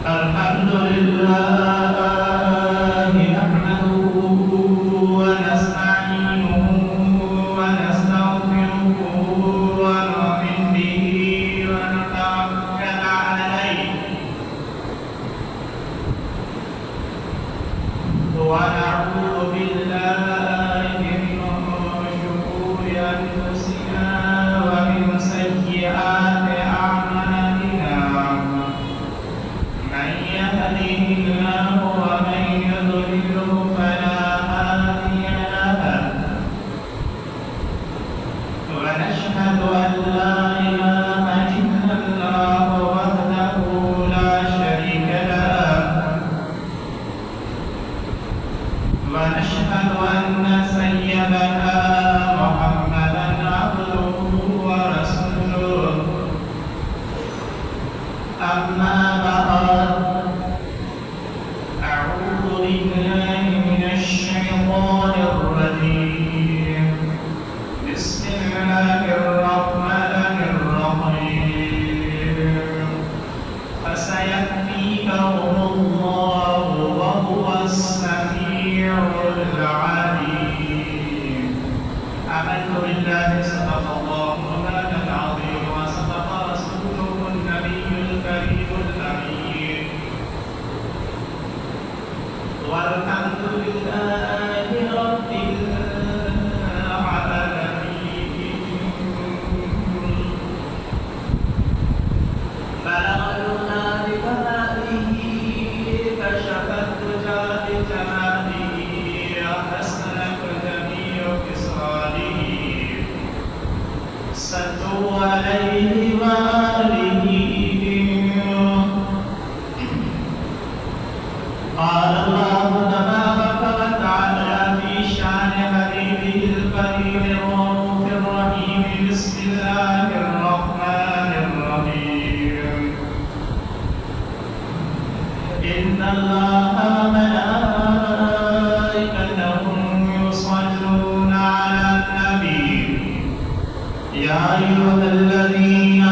الحمد لله نحمده ونستعينه ونستغفره ونؤمن به ونتوكل عليه ونعوذ بالله من شرور أنفسنا ومن سيئات أعمالنا من يهده الله ومن يضلله فلا هادي له ونشهد أن لا إله إلا الله وحده لا شريك له ونشهد أن سيدنا محمدا عبده ورسوله أما بعد أعوذ بالله من الشيطان الرجيم بسم الله الرحمن الرحيم فسيكفيكهم الله وهو السميع العليم آمنت بالله صدق الله مولانا العظيم وصدق رسوله النبي الكريم الأمين والحمد لله رب العالمين بلغ الهدى بكماله كشف الدجى بجماله أحسنت جميع خصاله صلوا عليه وآله قال الله تبارك وتعالى في شان حبيبه الكريم الرؤوف الرحيم بسم الله الرحمن الرحيم إن الله وملائكته يصلون على النبي يا أيها الذين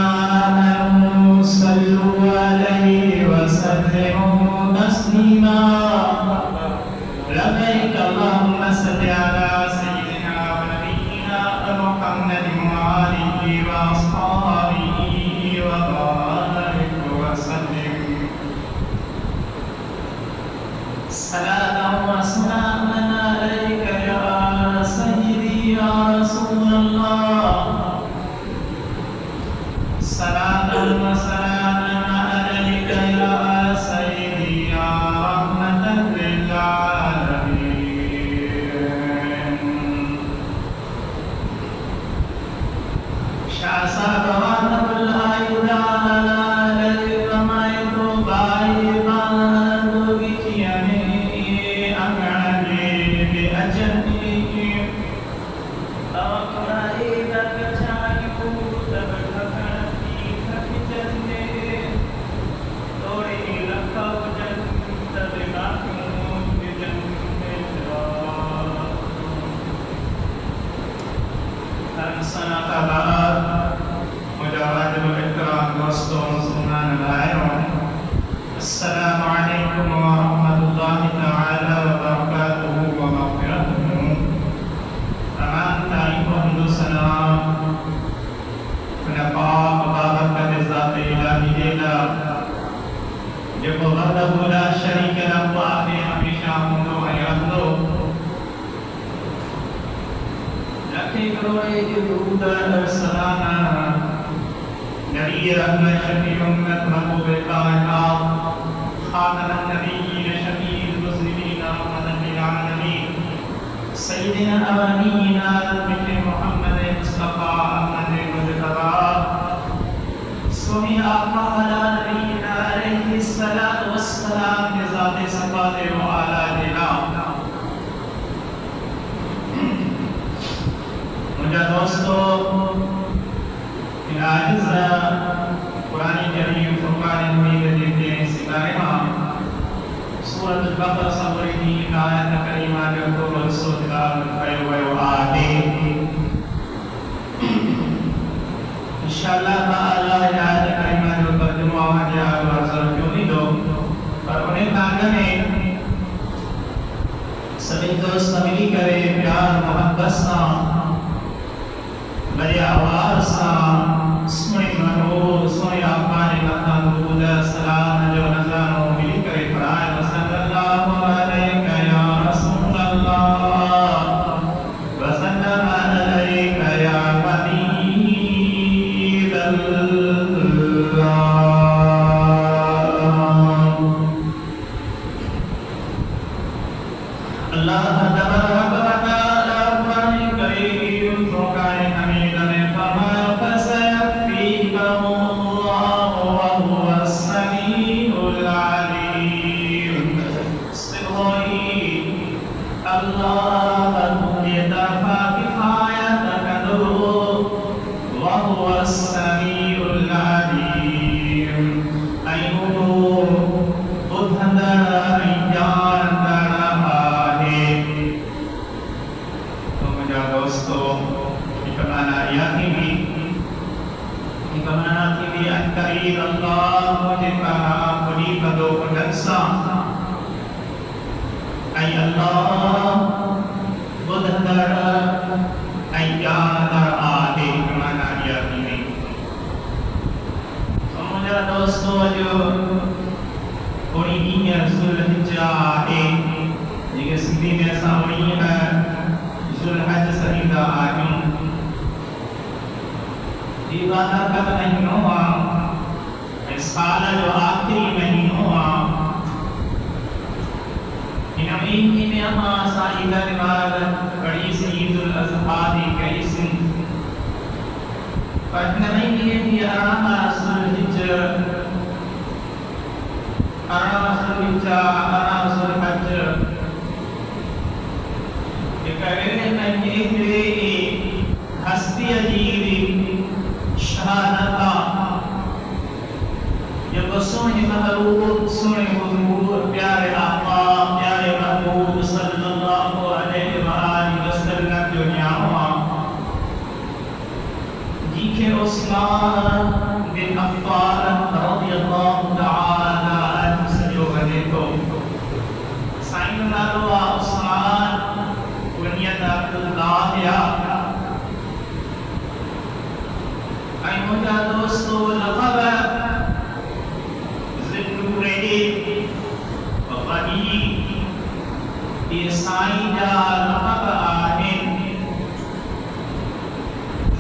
آمنوا صلوا عليه وسلموا تسليما لبيك اللهم صل على سيدنا ونبينا محمد وآله وأصحابه وبارك وسلم صلاة وسلاما عليك يا سيدي يا رسول الله صلاة وسلاما عليك يا سيدي يا رحمة للعالمين شاسات الله تعالى لما يتوباي بعد بكياني أمعني بأجلي أوقعي ذاك جايو تبتكرتي كجنة توري لك وجنة تبقاكم بجنة سنة بعد مجاهد الإكرام دوستون سنان الآيون السلام عليكم ورحمة الله تعالى وبركاته ومغفرته أمان تاريخ سلام ونقاء وبركة ذات إلهي ليلة وحده لا شريك له وآخر همیشہ ہمدو حیاتو لکھی کروڑے درود سلانا نبی رحمت شفیع امت محبوب کائنات خاتم النبیین شفیع المسلمین رحمت للعالمین سیدنا ونبینا بشر محمد مصطفى احمد مجتبی سمی آقا علی نبینا علیہ الصلاة والسلام بذات صفات وعلا جناب مجھے دوستو العزیزہ قرآن کریم فرقان حمید دیتے ہیں سپارے سورة البقرة صبرني آية كريمة يقول السلطان الخير ويؤدي إن شاء الله تعالى آية كريمة يقدم وحدها وأرسل يريد में सभी दोस्त मिली करे प्यार मोहब्बत सा बड़े आवाज सा सुने मनो सुने आपाने मता दूध सलाम जो नजारो मिली करे फराए सल्लल्लाहु अलैहि या रसूल अल्लाह व सल्लम अलैका या हबीब अल्लाह। अल्लाह तबारक व तआला कुरान करीम फुरकान हमीद में फरमाया फसयक्फीकुमुल्लाहु व हुवस समीउल अलीम। अल्लाह यदफा किफायत कदो व हुवस समीउल अलीम। अय्यो बुधंदर दोस्तों kemana ya ini Al-Karim Allah Mujibana Mudi Pado Pendansa Ay Allah Budhandara Ayyadar Ade kemana ya ini semuanya दोस्तों जो उन्हीं Zulhijjah jika sini biasa unih Zulhajj Sahida Amin दीवाना का महीनों हुआ इस साल जो आखिरी महीनों हुआ इन महीने में हम साहिदा के बाद बड़ी सी ईदुल अज़हा दी गई सी पर महीने में आराम सुलहिज्जा आराम सुलहज्ज ये महीने हस्ती अजीब शहादता जब सुने महबूब सुने हुजूर प्यारे आका प्यारे महबूब सल्लल्लाहु अलैहि वसल्लम दुनिया में जीके उस्मान बिन अफ़्फ़ान रज़ियल्लाहु तआला अन्हु से जो गए तो साइना उस्मान कुनियत अब्दुल्लाह या Ayuda dosto laqaba Zinnurayn Waqadi Isaida laqaba ahin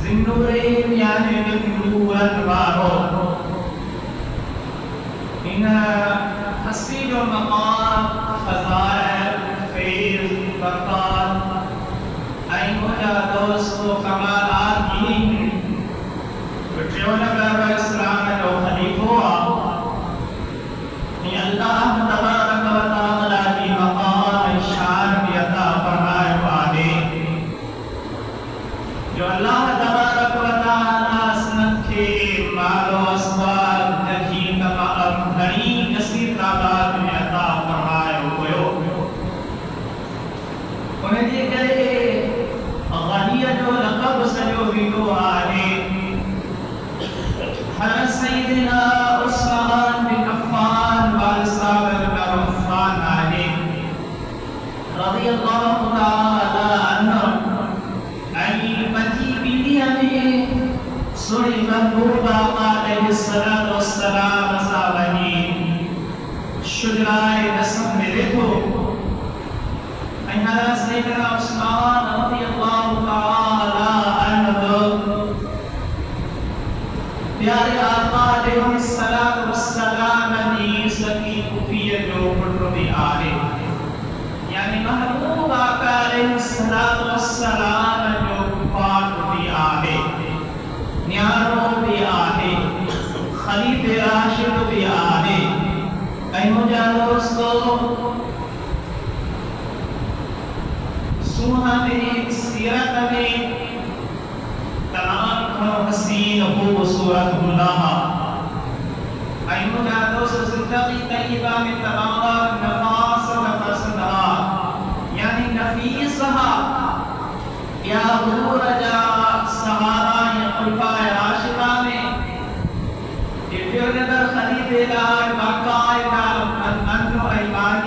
Zinnurayn yani Nuran waro Ina Hasid al-Maqam Fazail Faiz Barqat Ayuda dosto Kamalat ini Berjaya Islam atau Khalifah ni Allah Tabaraka wa Ta'ala di maqam syar biata farmai wa'ade jo Allah Tabaraka wa Ta'ala sanatke malo aswad jahi tamam dhani nasib tabat biata farmai huyo उन्हें दिए गए अग़निया जो लक़ब सजो below आने हज़रत सय्यदना उस्मान बिन अफ़्फ़ान वालिद बिन अफ़्फ़ान आले रज़ियल्लाहु तआला अन्हु अली मती बिलिया में सूरह महबूबा अलैहिस्सलातु वस्सलाम सावनी शुजराए नस्ब में देखो हज़रत सय्यदना उस्मान रज़ियल्लाहु तआला अन्हु प्यारे आका अलैहिस्सलातु वस्सलाम ने सकी कुफिया जो पढ़ने आए यानी महबूब आका अलैहिस्सलातु वस्सलाम जो कुफार भी आए न्यारो भी आए खलीफे राशिद भी आए अय्युजा दोस्तों सुहाने सीरत में तमाम हसीन खूबसूरत गुलाहा अय्युजा दोस्तों ज़िंदगी तय्यबा में तमाम नफास व पसंदा यानी नफीसहा या हुजूर जा सहारा या खुलफाए राशिदा में ये फिर नगर खलीफे दार बाकायदा अन्नो ईमान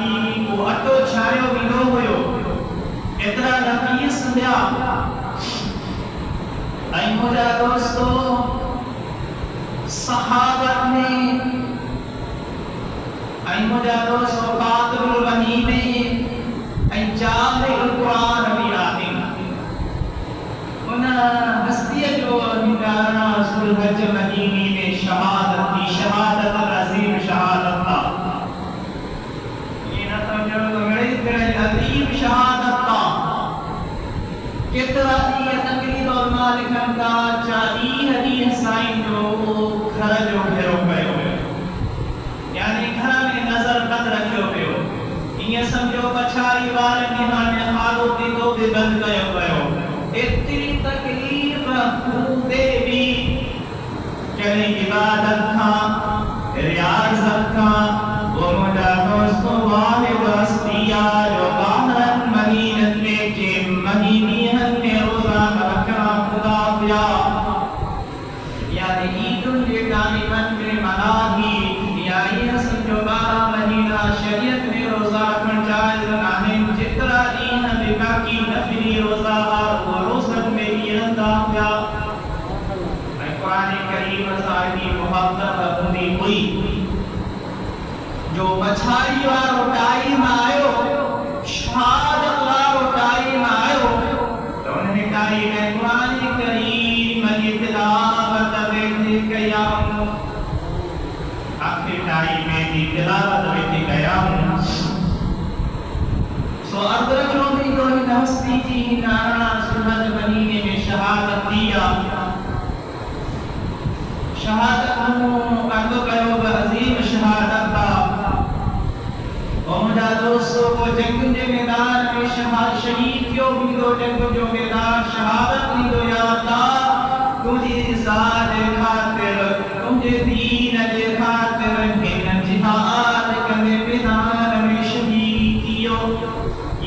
संध्या ऐं मुंहिंजा दोस्तो सहाबत में ऐं मुंहिंजा दोस्तो कातिबुल वही में ऐं जामिउल क़ुरान बि आहिनि उन हस्तीअ जो निराणा सुलहज मदीनी में शहादत थी शहादत अज़ीम शहादत था ये न समझो तो बड़ी अज़ीम शहादत था केतिरा ॾींहं तकरीर और मालिकन का 40 ॾींहं साईं जो घर जो घेरो कयो वियो यानी घर में नज़र बंदि रखियो वियो ईअं सम्झो पछाड़ी वारनि खे हाणे खाधो पीतो बि बंदि कयो वियो एतिरी तकलीफ़ हूंदे बि कहिड़ी इबादत खां रियाज़त खां वो मुंहिंजा दोस्तो वाहिद हस्ती आहे जो ॿाहिरनि महीननि में जे महीननि में रोज़ाना रखणा ख़ुदा पिया यानी ईदुनि जे टाइमनि में मनाही या ईअं सम्झो 12 महीना शरीयत में रोज़ा रखणु जाइज़ आहिनि जेतिरा ॾींहं बि बाक़ी नफ़िली रोज़ा हुआ रोज़नि में बि रहंदा हुआ ऐं क़ुरान करीम सां एॾी मुहबत हूंदी हुई जो पछाड़ी वारो टाइम आयो शहादत वारो टाइम आयो तो उन टाइम में क़ुरान करीम जी तिलावत वेठे कयाऊं आखिरी टाइम में भी तिलावत वेठे कयाऊं सो अर्दरजो भी तो इन हस्ती जी नारायण सुलहज महीने में शहादत दिया शहादत अर्दो कयो अज़ीम शहादत था मुंहिंजा दोस्तों को जंग जे मैदान में शहीद थियो हूंदो जंग जो मैदान शहादत ॾींदो या अल्लाह तुंहिंजी ज़ात जे ख़ातिर तुंहिंजे दीन जे ख़ातिर हिन जिहाद कंदे मैदान में शहीद थियो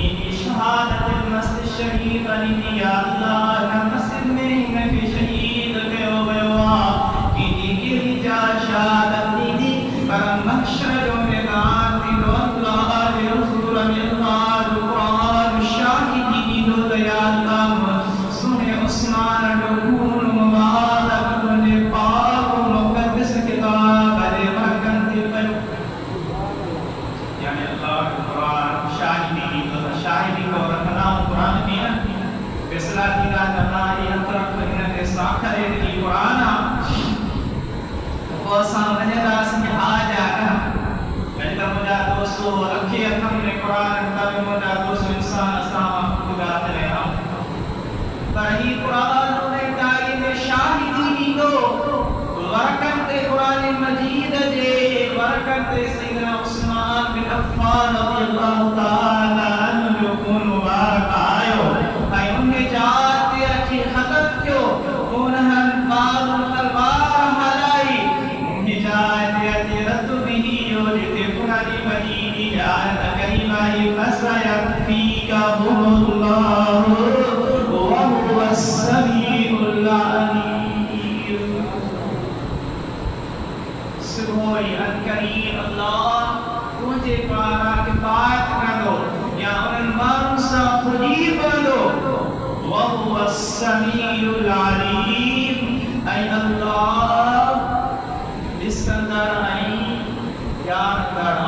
ये शहादत मस्त शहीद ॾींदी या अल्लाह न मस्जिद में हिनखे शहीद कयो वियो आहे कंहिंजी कहिड़ी जा शहादत ॾींदी पर महशर जो मैदान थींदो अल्लाह जे हुज़ूर में अल्लाह जो क़ुरान शाहिदी ॾींदो त या अल्लाह सुने उस्मान जो खून मुबारक तुंहिंजे पाक मुक़द्दस किताब जे बरकत ते पियो यानी अल्लाह जो क़ुरान शाहिदी ॾींदो त शाहिदी को रखना क़ुरान में फैसला थींदा त अल्लाह जी तरफ़ हिन ते साखरे दी क़ुरान वो असां वञंदासीं आज आया मुंहिंजा दोस्तो अखे हथनि में क़ुरान किताब मुंहिंजा दोस्त इंसान असां ख़ुदा करे पर ही क़ुरान में तारीख़ में शाहिदी ॾींदो बरकत ते क़ुरान मजीद जे बरकत ते सैयदना उस्मान बिन अफ़्फ़ान रज़ियल्लाहु ताला अन्हु जो खून मुबारक आयो ऐं उन जात ते अची ख़तम थियो उन्हनि बाज़ तलवार हलाई उन जात ते अची रद बिही जो जिते पुरानी मदीनी आयत करीमा ही फसयकफीकहुमुल्लाहु व हुवस समीउल अलीम सुबोई अनकरीम अल्लाह तुझे पारा किफ़ायत कंदो या उन्हनि माण्हुनि सां ख़ुदी कंदो व हुवस समीउल अलीम ऐं अल्लाह ॾिसंदड़ ऐं ॼाणंदड़